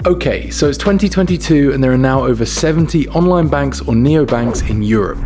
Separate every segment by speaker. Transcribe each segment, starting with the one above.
Speaker 1: Okay, so it's 2022 and there are now over 70 online banks or neobanks in Europe.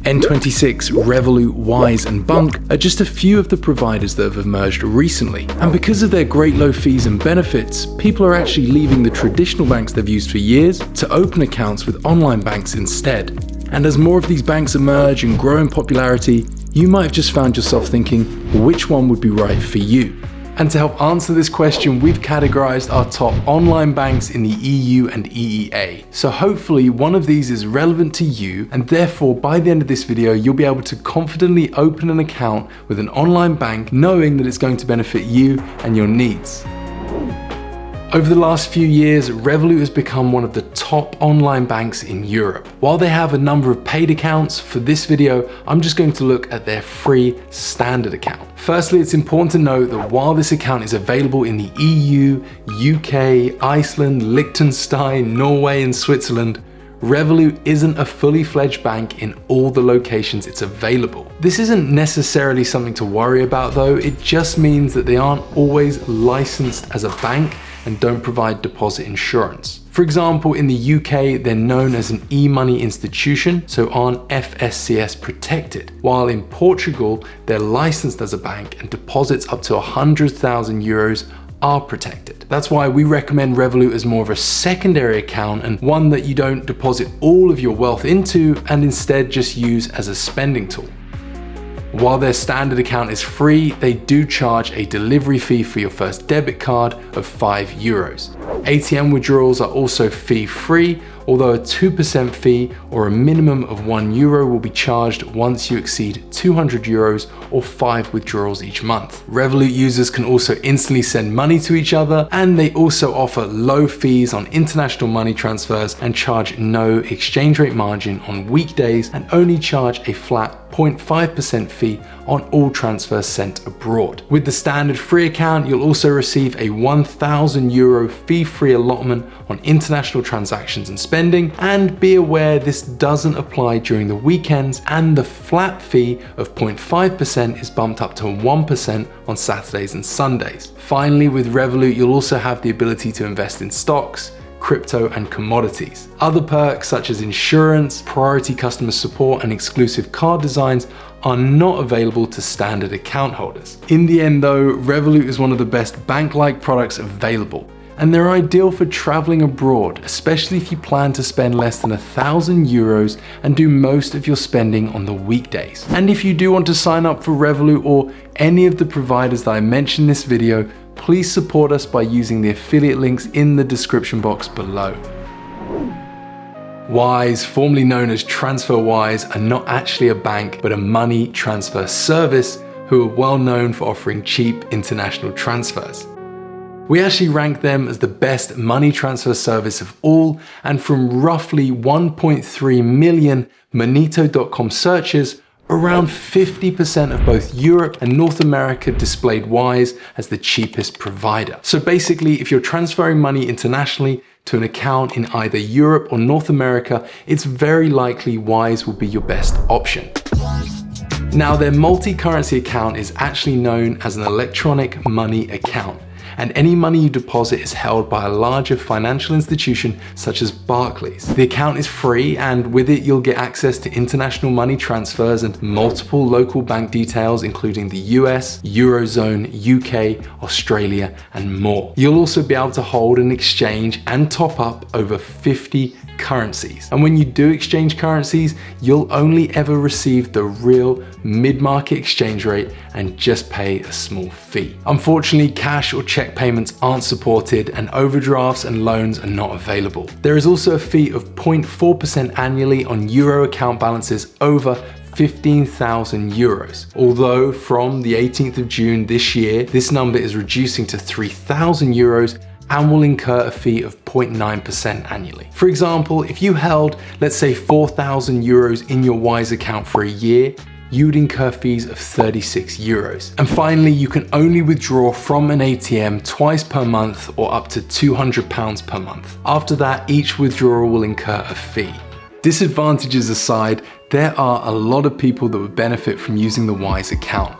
Speaker 1: N26, Revolut, Wise and Bunk are just a few of the providers that have emerged recently. And because of their great low fees and benefits, people are actually leaving the traditional banks they've used for years to open accounts with online banks instead. And as more of these banks emerge and grow in popularity, you might have just found yourself thinking, which one would be right for you? And to help answer this question, we've categorized our top online banks in the EU and EEA. So hopefully one of these is relevant to you, and therefore by the end of this video, you'll be able to confidently open an account with an online bank, knowing that it's going to benefit you and your needs. Over the last few years, Revolut has become one of the top online banks in Europe. While they have a number of paid accounts, for this video, I'm just going to look at their free standard account. Firstly, it's important to note that while this account is available in the EU, UK, Iceland, Liechtenstein, Norway, and Switzerland, Revolut isn't a fully fledged bank in all the locations it's available. This isn't necessarily something to worry about though, it just means that they aren't always licensed as a bank and don't provide deposit insurance. For example, in the UK, they're known as an e-money institution, so aren't FSCS protected. While in Portugal, they're licensed as a bank and deposits up to 100,000 euros are protected. That's why we recommend Revolut as more of a secondary account and one that you don't deposit all of your wealth into and instead just use as a spending tool. While their standard account is free, they do charge a delivery fee for your first debit card of €5. ATM withdrawals are also fee-free, although a 2% fee or a minimum of €1 will be charged once you exceed €200 or 5 withdrawals each month. Revolut users can also instantly send money to each other, and they also offer low fees on international money transfers and charge no exchange rate margin on weekdays and only charge a flat 0.5% fee on all transfers sent abroad. With the standard free account, you'll also receive a €1,000 fee-free allotment on international transactions and spending, and be aware this doesn't apply during the weekends, and the flat fee of 0.5% is bumped up to 1% on Saturdays and Sundays. Finally, with Revolut, you'll also have the ability to invest in stocks, crypto and commodities. Other perks such as insurance, priority customer support and exclusive card designs are not available to standard account holders. In the end though, Revolut is one of the best bank-like products available, and they're ideal for traveling abroad, especially if you plan to spend less than €1,000 and do most of your spending on the weekdays. And if you do want to sign up for Revolut or any of the providers that I mentioned in this video, please support us by using the affiliate links in the description box below. Wise, formerly known as TransferWise, are not actually a bank, but a money transfer service who are well known for offering cheap international transfers. We actually rank them as the best money transfer service of all, and from roughly 1.3 million Monito.com searches, around 50% of both Europe and North America displayed Wise as the cheapest provider. So basically, if you're transferring money internationally to an account in either Europe or North America, it's very likely Wise will be your best option. Now, their multi-currency account is actually known as an electronic money account, and any money you deposit is held by a larger financial institution such as Barclays. The account is free, and with it you'll get access to international money transfers and multiple local bank details including the US, Eurozone, UK, Australia and more. You'll also be able to hold and exchange and top up over 50 currencies. And when you do exchange currencies, you'll only ever receive the real mid-market exchange rate and just pay a small fee. Unfortunately, cash or check payments aren't supported, and overdrafts and loans are not available. There is also a fee of 0.4% annually on Euro account balances over 15,000 euros. Although from the 18th of June this year, this number is reducing to 3,000 euros and will incur a fee of 0.9% annually. For example, if you held, let's say 4,000 euros in your Wise account for a year, you would incur fees of 36 euros. And finally, you can only withdraw from an ATM twice per month or up to £200 per month. After that, each withdrawal will incur a fee. Disadvantages aside, there are a lot of people that would benefit from using the Wise account.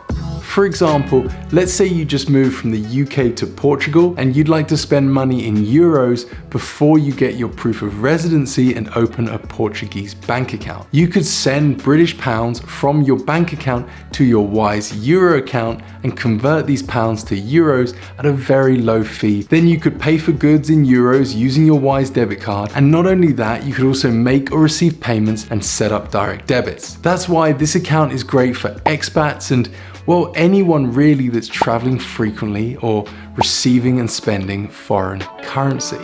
Speaker 1: For example, let's say you just moved from the UK to Portugal and you'd like to spend money in euros before you get your proof of residency and open a Portuguese bank account. You could send British pounds from your bank account to your Wise Euro account and convert these pounds to euros at a very low fee. Then you could pay for goods in euros using your Wise debit card, and not only that, you could also make or receive payments and set up direct debits. That's why this account is great for expats and, well, anyone really that's traveling frequently or receiving and spending foreign currency.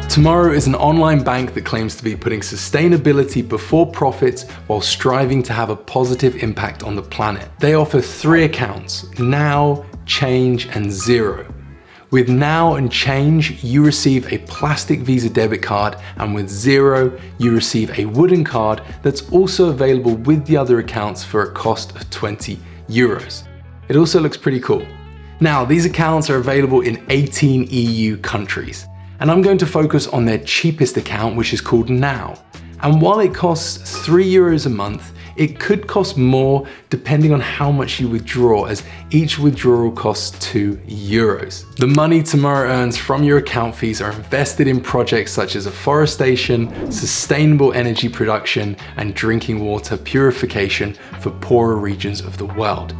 Speaker 1: Tomorrow is an online bank that claims to be putting sustainability before profits while striving to have a positive impact on the planet. They offer 3 accounts: Now, Change, and Zero. With Now and Change, you receive a plastic Visa debit card, and with Zero, you receive a wooden card that's also available with the other accounts for a cost of 20 euros. It also looks pretty cool. Now, these accounts are available in 18 EU countries, and I'm going to focus on their cheapest account, which is called Now. And while it costs 3 euros a month, it could cost more depending on how much you withdraw, as each withdrawal costs 2 euros. The money Tomorrow earns from your account fees are invested in projects such as afforestation, sustainable energy production, and drinking water purification for poorer regions of the world.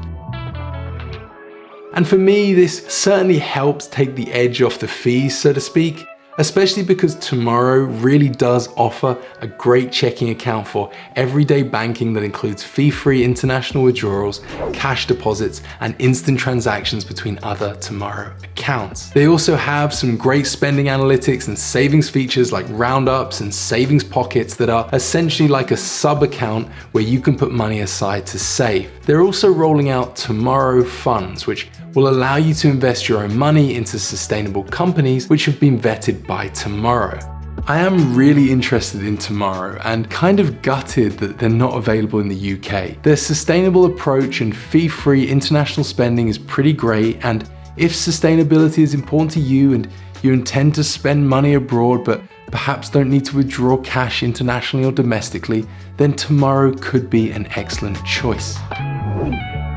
Speaker 1: And for me, this certainly helps take the edge off the fees, so to speak, especially because Tomorrow really does offer a great checking account for everyday banking that includes fee-free international withdrawals, cash deposits, and instant transactions between other Tomorrow accounts. They also have some great spending analytics and savings features like roundups and savings pockets that are essentially like a sub-account where you can put money aside to save. They're also rolling out Tomorrow Funds, which will allow you to invest your own money into sustainable companies which have been vetted by Tomorrow. I am really interested in Tomorrow and kind of gutted that they're not available in the UK. Their sustainable approach and fee-free international spending is pretty great, and if sustainability is important to you and you intend to spend money abroad but perhaps don't need to withdraw cash internationally or domestically, then Tomorrow could be an excellent choice.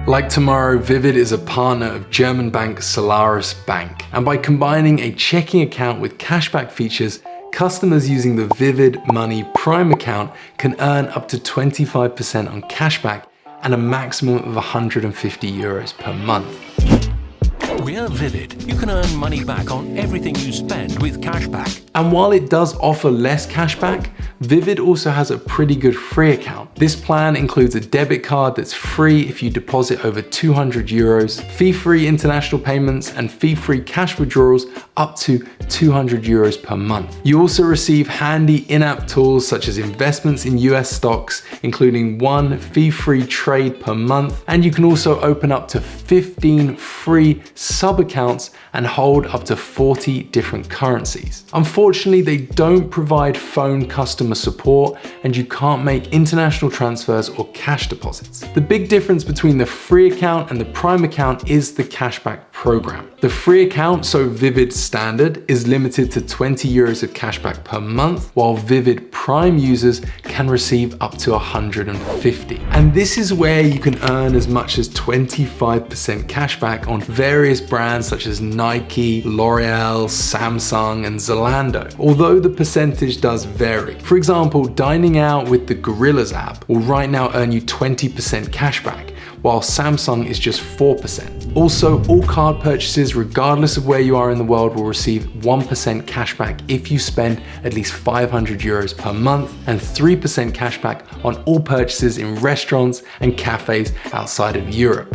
Speaker 1: Like Tomorrow, Vivid is a partner of German bank Solaris Bank, and by combining a checking account with cashback features, customers using the Vivid Money Prime account can earn up to 25% on cashback and a maximum of 150 euros per month.
Speaker 2: We're Vivid. You can earn money back on everything you spend with cashback.
Speaker 1: And while it does offer less cashback, Vivid also has a pretty good free account. This plan includes a debit card that's free if you deposit over 200 euros, fee-free international payments, and fee-free cash withdrawals up to 200 euros per month. You also receive handy in-app tools such as investments in US stocks, including 1 fee-free trade per month, and you can also open up to 15 free sub-accounts and hold up to 40 different currencies. Unfortunately, they don't provide phone customer support, and you can't make international transfers or cash deposits. The big difference between the free account and the Prime account is the cashback program. The free account, so Vivid Standard, is limited to 20 euros of cashback per month, while Vivid Prime users can receive up to 150. And this is where you can earn as much as 25% cashback on various brands such as Nike, L'Oreal, Samsung, and Zalando, although the percentage does vary. For example, dining out with the Gorillas app will right now earn you 20% cashback, while Samsung is just 4%. Also, all card purchases, regardless of where you are in the world, will receive 1% cashback if you spend at least 500 euros per month, and 3% cashback on all purchases in restaurants and cafes outside of Europe.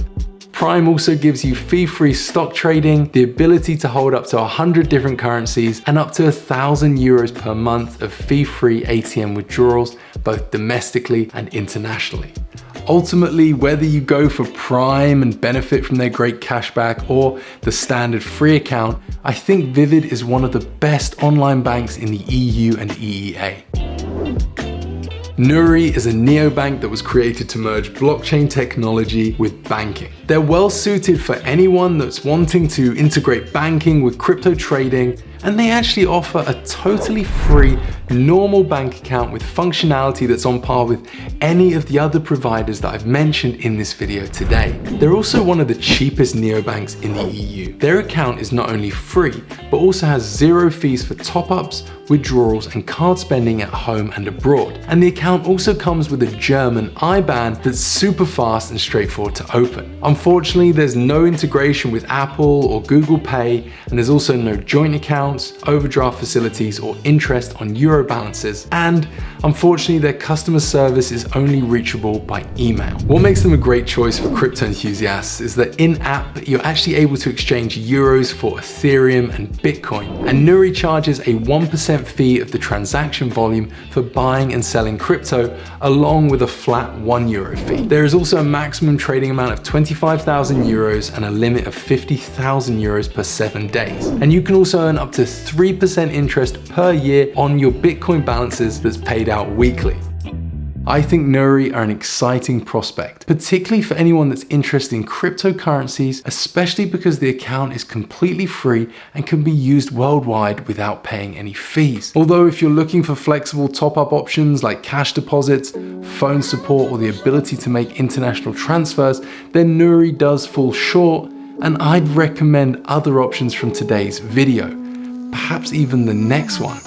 Speaker 1: Prime also gives you fee-free stock trading, the ability to hold up to 100 different currencies, and up to 1,000 euros per month of fee-free ATM withdrawals, both domestically and internationally. Ultimately, whether you go for Prime and benefit from their great cashback or the standard free account, I think Vivid is one of the best online banks in the EU and EEA. Nuri is a neobank that was created to merge blockchain technology with banking. They're well suited for anyone that's wanting to integrate banking with crypto trading And they actually offer a totally free normal bank account with functionality that's on par with any of the other providers that I've mentioned in this video today. They're also one of the cheapest neobanks in the EU. Their account is not only free, but also has zero fees for top-ups, withdrawals, and card spending at home and abroad. And the account also comes with a German IBAN that's super fast and straightforward to open. Unfortunately, there's no integration with Apple or Google Pay, and there's also no joint accounts, overdraft facilities, or interest on euro balances. And unfortunately, their customer service is only reachable by email. What makes them a great choice for crypto enthusiasts is that in-app, you're actually able to exchange euros for Ethereum and Bitcoin. And Nuri charges a 1% fee of the transaction volume for buying and selling crypto, along with a flat €1 fee. There is also a maximum trading amount of 25,000 euros and a limit of 50,000 euros per 7 days. And you can also earn up to 3% interest per year on your Bitcoin balances that's paid out weekly. I think Nuri are an exciting prospect, particularly for anyone that's interested in cryptocurrencies, especially because the account is completely free and can be used worldwide without paying any fees. Although if you're looking for flexible top-up options like cash deposits, phone support, or the ability to make international transfers, then Nuri does fall short, and I'd recommend other options from today's video, perhaps even the next one.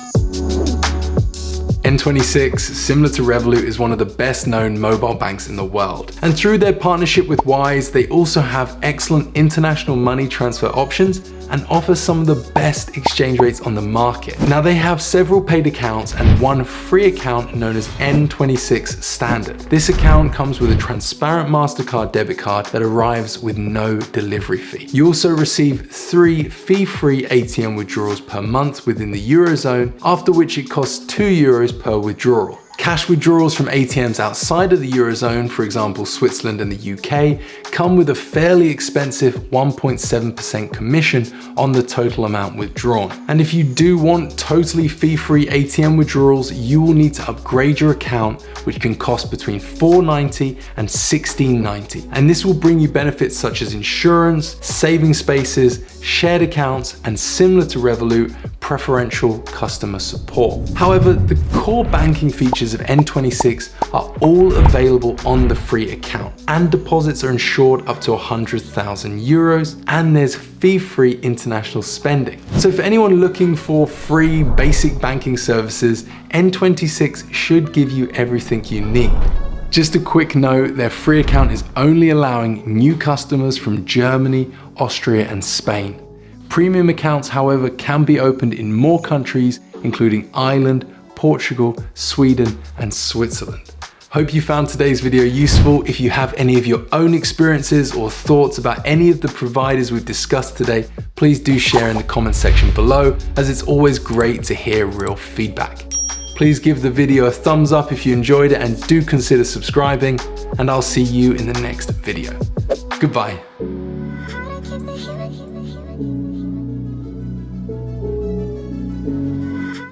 Speaker 1: N26, similar to Revolut, is one of the best known mobile banks in the world. And through their partnership with Wise, they also have excellent international money transfer options and offer some of the best exchange rates on the market. Now they have several paid accounts and one free account known as N26 Standard. This account comes with a transparent MasterCard debit card that arrives with no delivery fee. You also receive 3 fee-free ATM withdrawals per month within the Eurozone, after which it costs €2 per withdrawal. Cash withdrawals from ATMs outside of the Eurozone, for example Switzerland and the UK, come with a fairly expensive 1.7% commission on the total amount withdrawn. And if you do want totally fee-free ATM withdrawals, you will need to upgrade your account, which can cost between $4.90 and $16.90. And this will bring you benefits such as insurance, saving spaces, shared accounts, and similar to Revolut, preferential customer support. However, the core banking features of N26 are all available on the free account, and deposits are insured up to 100,000 euros, and there's fee-free international spending. So for anyone looking for free basic banking services, N26 should give you everything you need. Just a quick note, their free account is only allowing new customers from Germany, Austria, and Spain. Premium accounts, however, can be opened in more countries, including Ireland, Portugal, Sweden, and Switzerland. Hope you found today's video useful. If you have any of your own experiences or thoughts about any of the providers we've discussed today, please do share in the comment section below, as it's always great to hear real feedback. Please give the video a thumbs up if you enjoyed it, and do consider subscribing, and I'll see you in the next video. Goodbye.